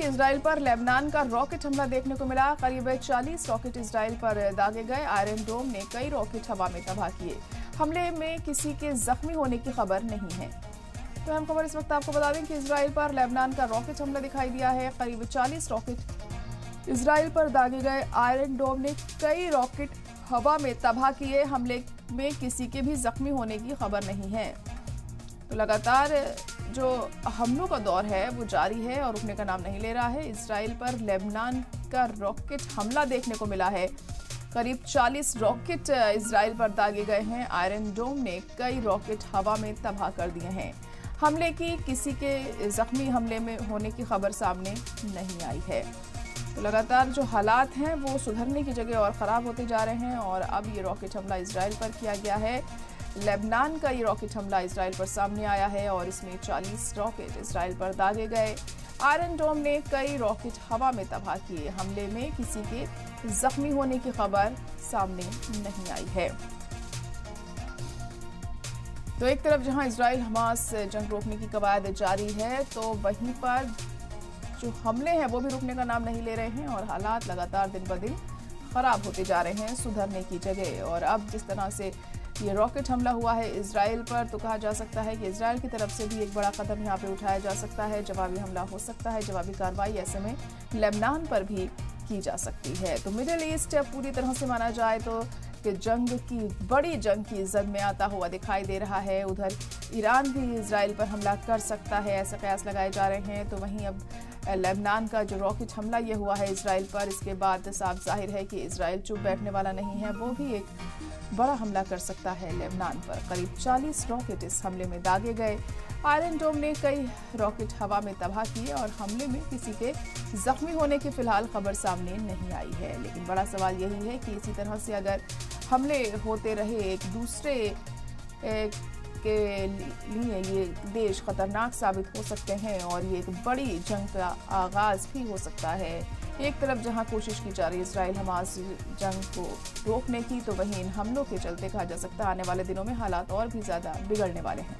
कि इजराइल पर लेबनान का रॉकेट हमला देखने को मिला। करीब 40 रॉकेट इजराइल पर दागे गए। आयरन डोम ने कई रॉकेट हवा में तबाह किए। हमले में किसी के जख्मी होने की खबर नहीं है। तो अहम खबर इस वक्त आपको बता दें कि इजराइल पर लेबनान का रॉकेट हमला दिखाई दिया है। करीब 40 रॉकेट इजराइल पर दागे गए। आयरन डोम ने कई रॉकेट हवा में तबाह किए। हमले में किसी के भी जख्मी होने की खबर नहीं है। तो लगातार जो हमलों का दौर है वो जारी है और रुकने का नाम नहीं ले रहा है। इजराइल पर लेबनान का रॉकेट हमला देखने को मिला है। करीब 40 रॉकेट इजराइल पर दागे गए हैं। आयरन डोम ने कई रॉकेट हवा में तबाह कर दिए हैं। हमले की किसी के जख्मी हमले में होने की खबर सामने नहीं आई है। तो लगातार जो हालात हैं वो सुधरने की जगह और ख़राब होते जा रहे हैं और अब ये रॉकेट हमला इजराइल पर किया गया है। लेबनान का ये रॉकेट हमला इजराइल पर सामने आया है और इसमें 40 रॉकेट इजराइल पर दागे गए। आयरन डोम ने कई रॉकेट हवा में तबाह किए। हमले में किसी के जख्मी होने की खबर सामने नहीं आई है। तो एक तरफ जहां इजराइल हमास जंग रोकने की कवायद जारी है, तो वहीं पर जो हमले हैं वो भी रुकने का नाम नहीं ले रहे हैं और हालात लगातार दिन ब दिन खराब होते जा रहे हैं सुधरने की जगह। और अब जिस तरह से ये रॉकेट हमला हुआ है इजराइल पर, तो कहा जा सकता है कि इजराइल की तरफ से भी एक बड़ा कदम यहाँ पे उठाया जा सकता है। जवाबी हमला हो सकता है, जवाबी कार्रवाई ऐसे में लेबनान पर भी की जा सकती है। तो मिडिल ईस्ट पूरी तरह से माना जाए तो कि जंग की बड़ी जंग की जद में आता हुआ दिखाई दे रहा है। उधर ईरान भी इजराइल पर हमला कर सकता है, ऐसे कयास लगाए जा रहे हैं। तो वहीं अब लेबनान का जो रॉकेट हमला ये हुआ है इजराइल पर, इसके बाद साफ जाहिर है कि इजराइल चुप बैठने वाला नहीं है। वो भी एक बड़ा हमला कर सकता है लेबनान पर। करीब 40 रॉकेट इस हमले में दागे गए। आयरन डोम ने कई रॉकेट हवा में तबाह किए और हमले में किसी के जख्मी होने की फिलहाल खबर सामने नहीं आई है। लेकिन बड़ा सवाल यही है कि इसी तरह से अगर हमले होते रहे एक दूसरे के लिए, ये देश खतरनाक साबित हो सकते हैं और ये एक बड़ी जंग का आगाज भी हो सकता है। एक तरफ जहां कोशिश की जा रही है इजराइल हमास जंग को रोकने की, तो वहीं इन हमलों के चलते कहा जा सकता है आने वाले दिनों में हालात और भी ज्यादा बिगड़ने वाले हैं।